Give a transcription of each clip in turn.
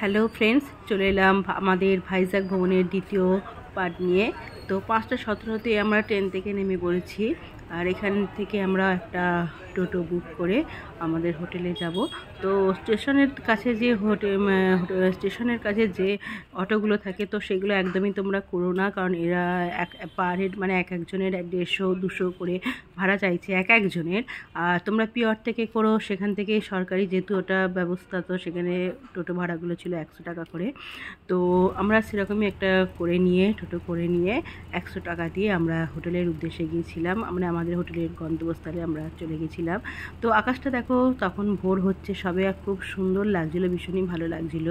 Hello friends, চলে এলাম আমাদের ভাইজ্যাক ভ্রমণের দ্বিতীয় পার্ট নিয়ে। তো 5:17-তে আমরা ট্রেন থেকে নেমে পড়েছি, আর এখান থেকে আমরা একটা টোটো বুক করে আমাদের হোটেলে যাব। তো স্টেশনের কাছে যে স্টেশনের কাছে যে অটোগুলো থাকে, তো সেগুলো একদমই তোমরা করো না, কারণ এরা পার হেড মানে এক একজনের 150-200 করে ভাড়া চাইছে এক একজনের। আর তোমরা পিওর থেকে করো, সেখান থেকে সরকারি যেহেতু ওটা ব্যবস্থা, তো সেখানে টোটো ভাড়াগুলো ছিল 100 টাকা করে। তো আমরা সেরকমই একটা টোটো করে নিয়ে 100 টাকা দিয়ে আমরা হোটেলের উদ্দেশ্যে গিয়েছিলাম। আমরা আমাদের হোটেলের গন্তব্যস্থলে আমরা চলে গেছিলাম। তো আকাশটা দেখো, তখন ভোর হচ্ছে সবে, খুব সুন্দর লাগছিল, ভীষণই ভালো লাগছিল।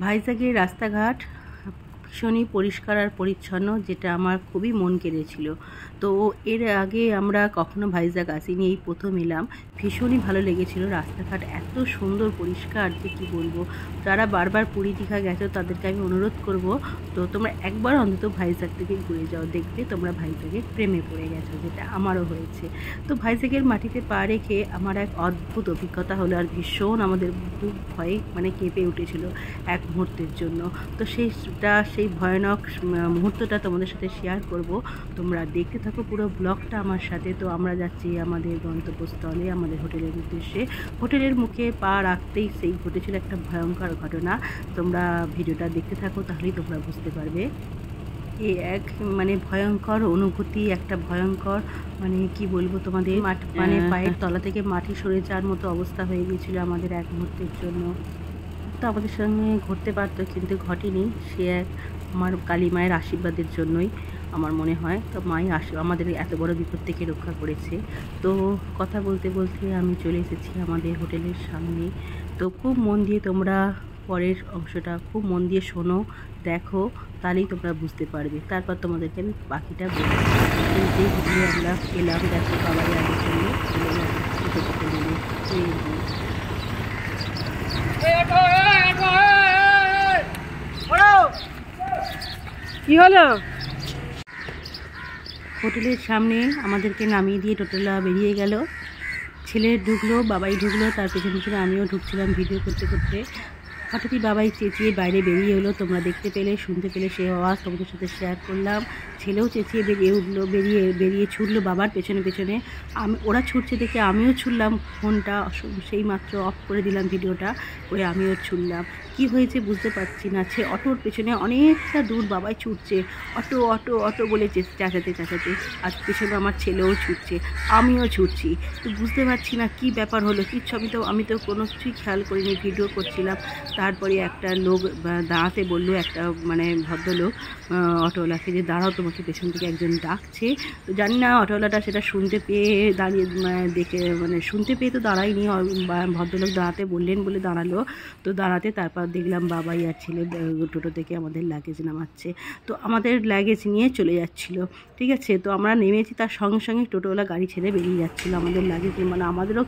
ভাইজ্যাগের রাস্তাঘাট ভীষণই পরিষ্কার আর পরিচ্ছন্ন, যেটা আমার খুবই মন কেড়েছিল। তো এর আগে আমরা কখনো ভাইজ্যাগ আসিনি, এই প্রথম এলাম। ভীষণই ভালো লেগেছিল, রাস্তাঘাট এত সুন্দর পরিষ্কার যে কি বলবো। যারা বারবার পুরী দীঘা গেছো তাদেরকে আমি অনুরোধ করব, তো তোমরা একবার অন্তত ভাইজ্যাগ থেকে ঘুরে যাও, দেখবে তোমরা ভাইজ্যাগের প্রেমে পড়ে গেছো, যেটা আমারও হয়েছে। তো ভাইজ্যাগের মাটিতে পা রেখে আমার এক অদ্ভুত অভিজ্ঞতা হলো, আর ভীষণ আমাদের বুক ভয়ে কেঁপে উঠেছিল এক মুহূর্তের জন্য। তো সেই ভয়ানক মুহূর্তটা তোমাদের সাথে শেয়ার করব, তোমরা দেখতে থাকো পুরো ব্লগটা আমার সাথে। তো আমরা যাচ্ছি আমাদের গন্তব্যস্থলে, আমাদের হোটেলের উদ্দেশ্যে। হোটেলের মুখে পা রাখতেই সেই ঘটেছিল একটা ভয়ঙ্কর ঘটনা। তোমরা ভিডিওটা দেখতে থাকো, তাহলেই তোমরা বুঝতে পারবে। এক ভয়ঙ্কর অনুভূতি, একটা ভয়ঙ্কর কি বলবো তোমাদের, পায়ের তলা থেকে মাটি সরে যাওয়ার মতো অবস্থা হয়ে গিয়েছিল আমাদের এক মুহূর্তের জন্য। তো আমাদের সঙ্গে ঘটতে পারতো, কিন্তু ঘটেনি। সে আমার কালী মায়ের আশীর্বাদের জন্যই আমার মনে হয়। তো মাই আমাদের এত বড় বিপদ থেকে রক্ষা করেছে। তো কথা বলতে বলতে আমি চলে এসেছি আমাদের হোটেলের সামনে। তো খুব মন দিয়ে তোমরা পরের অংশটা খুব মন দিয়ে শোনো, দেখো, তাহলেই তোমরা বুঝতে পারবে। তারপর তোমাদেরকে আমি বাকিটা বলবো। যে হোটেলে আমরা এলাম, দেখো বাবার আগের জন্য কি হলো। হোটেলের সামনে আমাদেরকে নামিয়ে দিয়ে টোটোলা বেরিয়ে গেল। ছেলে ঢুকলো, বাবাই ঢুকলো, তার পেছনে পেছনে আমিও ঢুকছিলাম ভিডিও করতে করতে। হঠাৎই বাবাই চেঁচিয়ে বাইরে বেরিয়ে এলো, তোমরা দেখতে পেলে, শুনতে পেলে, সেই আওয়াজ তোমাদের সাথে শেয়ার করলাম। ছেলেও চেঁচিয়ে বেরিয়ে উঠলো, বেরিয়ে ছুটলো বাবার পেছনে পেছনে। ওরা ছুটছে দেখে আমিও ছুটলাম, ফোনটা সেই মাত্র অফ করে দিলাম ভিডিওটা করে, আমিও ছুটলাম। কি হয়েছে বুঝতে পারছি না। অটোর পেছনে অনেকটা দূর বাবাই ছুটছে, অটো অটো অটো বলে চেঁচাতে চেঁচাতে, আর পেছনে আমার ছেলেও ছুটছে, আমিও ছুটছি। তো বুঝতে পারছি না কি ব্যাপার হলো, কিচ্ছু আমি তো কোনো কিছুই খেয়াল করিনি, ভিডিও করছিলাম। তারপরে একটা লোক দাঁড়াতে বললো, একটা ভদ্রলোক অটোওয়ালাকে, যে দাঁড়াও, তোমাকে পেছন থেকে একজন ডাকছে। তো জানি না অটোওয়ালাটা সেটা শুনতে পেয়ে দাঁড়িয়ে দেখে শুনতে পেয়ে তো দাঁড়ায়নি, ভদ্রলোক দাঁড়াতে বললেন বলে দাঁড়ালো। তো দাঁড়াতে তারপর দেখলাম বাবাই আর ছেলে টোটো থেকে আমাদের লাগেজ নামাচ্ছে। তো আমাদের লাগেজ নিয়ে চলে যাচ্ছিল, ঠিক আছে। তো আমরা নেমেছি, তার সঙ্গে সঙ্গে টোটোওয়ালা গাড়ি ছেড়ে বেরিয়ে যাচ্ছিলো আমাদের লাগেজ। আমাদেরও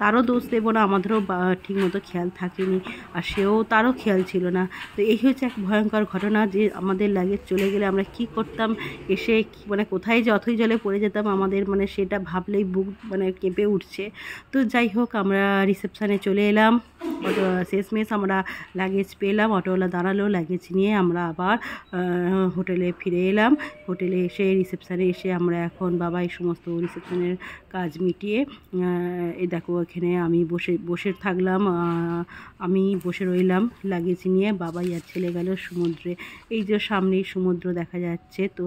তারও দোষ দেবো না, আমাদেরও ঠিক মতো খেয়াল থাকেনি, আর তারও খেয়াল ছিল না। তো এই হচ্ছে এক ভয়ঙ্কর ঘটনা, যে আমাদের লাগেজ চলে গেলে আমরা কি করতাম, এসে কোথায় যে অথই জলে পড়ে যেতাম, আমাদের সেটা ভাবলেই বুক কেঁপে উঠছে। তো যাই হোক, আমরা রিসেপশানে চলে এলাম। শেষমেশ আমরা লাগেজ পেলাম, অটোওয়ালা দাঁড়ালো, লাগেজ নিয়ে আমরা আবার হোটেলে ফিরে এলাম। হোটেলে এসে রিসেপশানে এসে আমরা এখন বাবাই সমস্ত রিসেপশনের কাজ মিটিয়ে, এই দেখো এখানে আমি বসে থাকলাম, আমি বসে রইলাম লাগেজ নিয়ে। বাবাই আর ছেলে গেল সমুদ্রে। এই যে সামনেই সমুদ্র দেখা যাচ্ছে। তো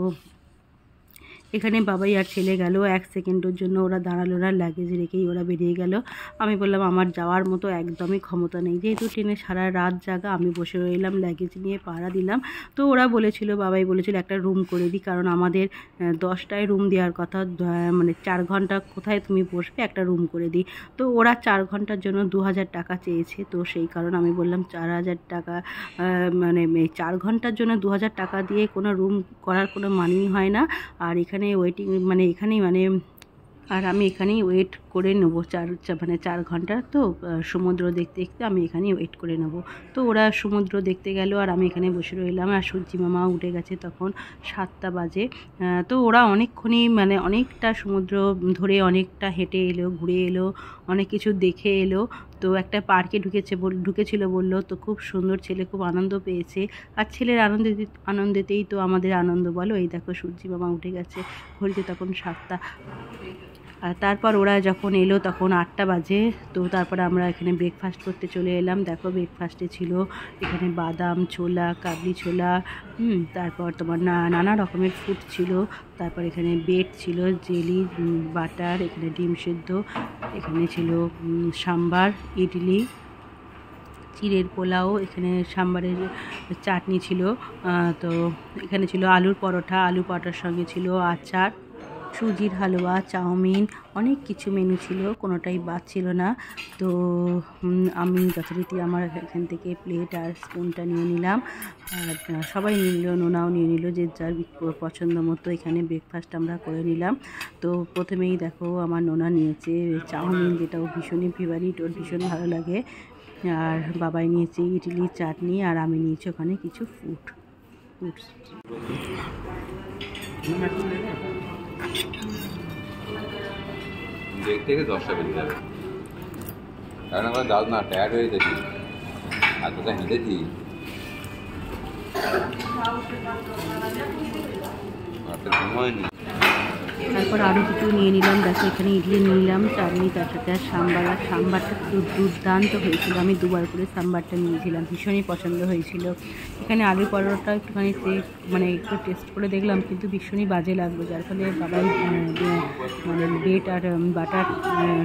এখানে বাবাই আর ছেলে গেল, 1 সেকেন্ডের জন্য ওরা দাঁড়ালো না, লাগেজ রেখেই ওরা বেরিয়ে গেল। আমি বললাম আমার যাওয়ার মতো একদমই ক্ষমতা নেই, যেহেতু ট্রেনে সারা রাত জাগা, আমি বসে রইলাম লাগেজ নিয়ে, পাহারা দিলাম। তো ওরা বাবাই বলেছিল একটা রুম করে দিই, কারণ আমাদের 10টায় রুম দেওয়ার কথা, 4 ঘন্টা কোথায় তুমি বসবে, একটা রুম করে দিই। তো ওরা 4 ঘন্টার জন্য 2000 টাকা চেয়েছে। তো সেই কারণে আমি বললাম 4000 টাকা, 4 ঘন্টার জন্য 2000 টাকা দিয়ে কোনো রুম করার কোনো মানেই হয় না। আর এখানে ওয়েটিং আমি এখানেই ওয়েট করে নেবো 4 ঘন্টা। তো সমুদ্র দেখতে দেখতে আমি এখানেই ওয়েট করে নেবো। তো ওরা সমুদ্র দেখতে গেল, আর আমি এখানে বসে রইলাম। আর সূর্যি মামা উঠে গেছে, তখন 7টা বাজে। তো ওরা অনেকক্ষণই অনেকটা সমুদ্র ধরে অনেকটা হেঁটে এলো, ঘুরে এলো, অনেক কিছু দেখে এলো। তো একটা পার্কে ঢুকেছিল বললো, তো খুব সুন্দর, ছেলে খুব আনন্দ পেয়েছে। আর ছেলের আনন্দেতেই তো আমাদের আনন্দ বলো। এই দেখো সূর্যি মামা উঠে গেছে, ঘড়িতে তখন 7টা। আর তারপর ওরা যখন এলো তখন 8টা বাজে। তো তারপরে আমরা এখানে ব্রেকফাস্ট করতে চলে এলাম। দেখো ব্রেকফাস্টে ছিল এখানে বাদাম ছোলা, কাবলি ছোলা, তারপর তোমার নানা রকমের ফুড ছিল। তারপর এখানে বেড ছিল, জেলি, বাটার, এখানে ডিম সেদ্ধ, এখানে ছিল সাম্বার, ইডলি, চিড়ের পোলাও, এখানে সাম্বারের চাটনি ছিল। তো এখানে ছিল আলুর পরোটা, আলু পরোটার সঙ্গে ছিল আচার, সুজির হালুয়া, চাউমিন, অনেক কিছু মেনু ছিল, কোনোটাই বাদ ছিল না। তো আমি যথারীতি আমার এখান থেকে প্লেট আর স্পুনটা নিয়ে নিলাম। আর সবাই নিয়ে নিল, নোনাও নিয়ে নিল, যে যার পছন্দ মতো এখানে ব্রেকফাস্ট আমরা করে নিলাম। তো প্রথমেই দেখো আমার নোনা নিয়েছে চাউমিন, যেটা ও ভীষণই ফেভারিট, ওর ভীষণ ভালো লাগে। আর বাবাই নিয়েছে ইডলি, চাটনি, আর আমি নিয়েছি ওখানে কিছু ফুডস। দেখতে 10টা বেজে যাবে, কারণ আমরা দাল না টায়ার্ড হয়ে গেছি, এতটা হেঁটেছি। তারপর আরও কিছু নিয়ে নিলাম। দেখো এখানে ইডলি নিয়ে নিলাম, চাটনি, তার সাথে আর সাম্বার। আর সাম্বারটা দুর্দান্ত হয়েছিল, আমি 2বার করে সাম্বারটা নিয়েছিলাম, ভীষণই পছন্দ হয়েছিল। এখানে আলু পরোটা একটুখানি একটু টেস্ট করে দেখলাম, কিন্তু ভীষণই বাজে লাগলো, যার ফলে বাবাই মানে ব্রেড আর বাটার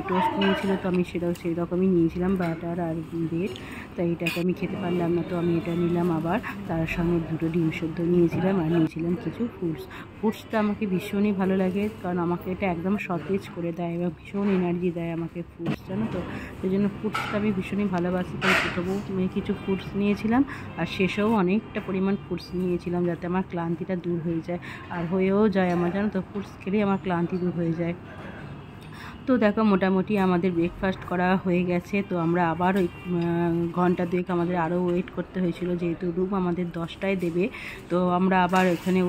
টোস্ট নিয়েছিল। তো আমি সেই রকমই নিয়েছিলাম, বাটার আর ব্রেড। তাই এটাকে আমি খেতে পারলাম না, তো আমি এটা নিলাম। আবার তার সঙ্গে 2টো ডিম সেদ্ধ নিয়েছিলাম, আর নিয়েছিলাম কিছু ফুডসটা আমাকে ভীষণই ভালো লাগে, কারণ আমাকে এটা একদম সতেজ করে দেয় এবং ভীষণ এনার্জি দেয় আমাকে ফুডস, জানো তো। সেই জন্য ফুডসটা আমি ভীষণই ভালোবাসি। তাই তবুও কিছু ফুডস নিয়েছিলাম, আর শেষেও অনেকটা পরিমাণ ফুডস নিয়েছিলাম, যাতে আমার ক্লান্তিটা দূর হয়ে যায়। আর হয়েও যায় আমার, জানো তো, ফুডস খেলেই আমার ক্লান্তি দূর হয়ে যায়। তো দেখো মোটামুটি আমাদের ব্রেকফাস্ট করা হয়ে গেছে। তো আমরা আবার ওই ঘন্টা 2 আমাদের আরও ওয়েট করতে হয়েছিল, যেহেতু রুম আমাদের 10টায় দেবে। তো আমরা আবার এখানে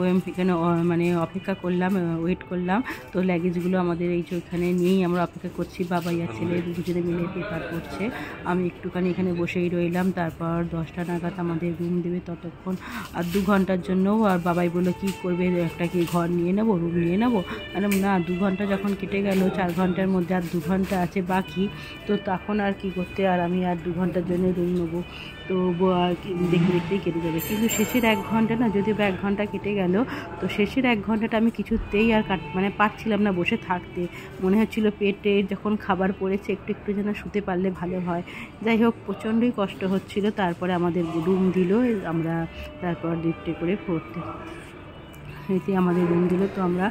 মানে অপেক্ষা করলাম, ওয়েট করলাম। তো লাগেজগুলো আমাদের এই যে ওখানে নিয়েই আমরা অপেক্ষা করছি, বাবা আর ছেলে দুজনে মিলে পেপার করছে। আমি একটুখানি এখানে বসেই রইলাম। তারপর 10টা নাগাদ আমাদের রুম দেবে, ততক্ষণ আর 2 ঘন্টার জন্যও। আর বাবাই বললো কী করবে, একটা কি ঘর নিয়ে নেবো, রুম নিয়ে নেবো। না, 2 ঘন্টা যখন কেটে গেল, 4 ঘন্টার মধ্যে আর 2 ঘন্টা আছে বাকি। তো তখন আর কি করতে, আর আমি আর 2 ঘন্টার জন্য রুম নেবো। তো দেখতে দেখতেই কেটে যাবে। কিন্তু শেষের 1 ঘন্টা না, যদিও বা 1 ঘন্টা কেটে গেল, তো শেষের 1 ঘন্টাটা আমি কিছুতেই আর পারছিলাম না বসে থাকতে। মনে হচ্ছিল পেটে যখন খাবার পড়েছে একটু যেন শুতে পারলে ভালো হয়। যাই হোক, প্রচণ্ডই কষ্ট হচ্ছিল। তারপরে আমাদের রুম দিল, আমরা তারপর লিফটে করে পড়তে এতে আমাদের রুম দিল। তো আমরা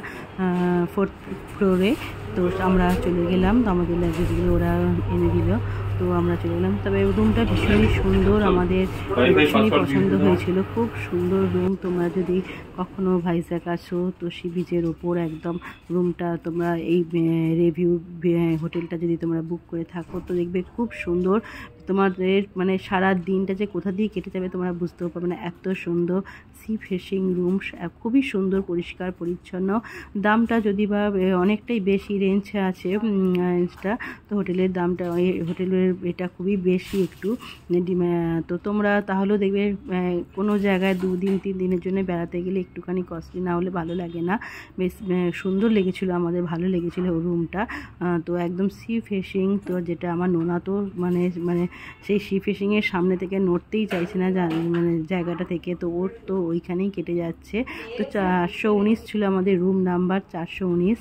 4th ফ্লোরে। তো আমরা চলে গেলাম, তো আমাদের লাগেজগুলো ওরা এনে দিল। তো আমরা চলে গেলাম। তবে রুমটা ভীষণই সুন্দর, আমাদের ভীষণই পছন্দ হয়েছিল, খুব সুন্দর রুম। তোমরা যদি কখনো ভাইজ্যাক আসো, তো সি বিচের ওপর একদম রুমটা, তোমরা এই রিভিউ হোটেলটা যদি তোমরা বুক করে থাকো, তো দেখবে খুব সুন্দর। তোমাদের মানে সারা দিনটা যে কোথা দিয়ে কেটে যাবে তোমরা বুঝতেও পারবে না, এত সুন্দর সি ফেসিং রুম, খুবই সুন্দর, পরিষ্কার পরিচ্ছন্ন। দামটা যদি বা অনেকটাই বেশি রেঞ্জ আছে রেঞ্জটা, তো হোটেলের দামটা, হোটেলের এটা খুবই বেশি একটু। তো তোমরা তাহলেও দেখবে কোনো জায়গায় 2 দিন 3 দিনের জন্য বেড়াতে গেলে একটুখানি কস্টলি না হলে ভালো লাগে না। বেশ সুন্দর লেগেছিলো, আমাদের ভালো লেগেছিলো রুমটা। তো একদম সি ফেসিং, তো যেটা আমার নোনা তো মানে সেই সি ফেসিংয়ের সামনে থেকে নড়তেই চাইছে না মানে জায়গাটা থেকে। তো ওর তো ওইখানেই কেটে যাচ্ছে। তো 419 ছিল আমাদের রুম নাম্বার, 419।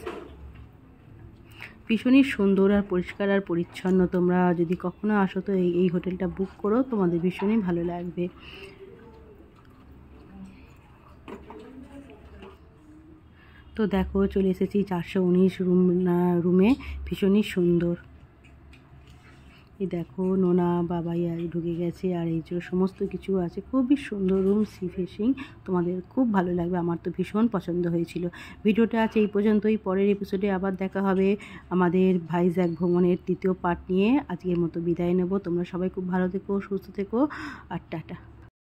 ভীষণই সুন্দর আর পরিষ্কার আর পরিচ্ছন্ন। তোমরা যদি কখনো আসো তো এই হোটেলটা বুক করো, তোমাদের ভীষণই ভালো লাগবে। তো দেখো চলে এসেছি 419 রুমে, ভীষণই সুন্দর। এই দেখো নোনা বাবাই আর ঢুকে গেছে, আর এই যে সমস্ত কিছু আছে, খুবই সুন্দর রুম, সি ফেসিং। তোমাদের খুব ভালো লাগবে, আমার তো ভীষণ পছন্দ হয়েছিল। ভিডিওটা আছে এই পর্যন্তই, পরের এপিসোডে আবার দেখা হবে আমাদের ভাইজ্যাক ভ্রমণের 3য় পার্ট নিয়ে। আজকের মতো বিদায় নেব। তোমরা সবাই খুব ভালো থেকো, সুস্থ থেকো, আর টাটা।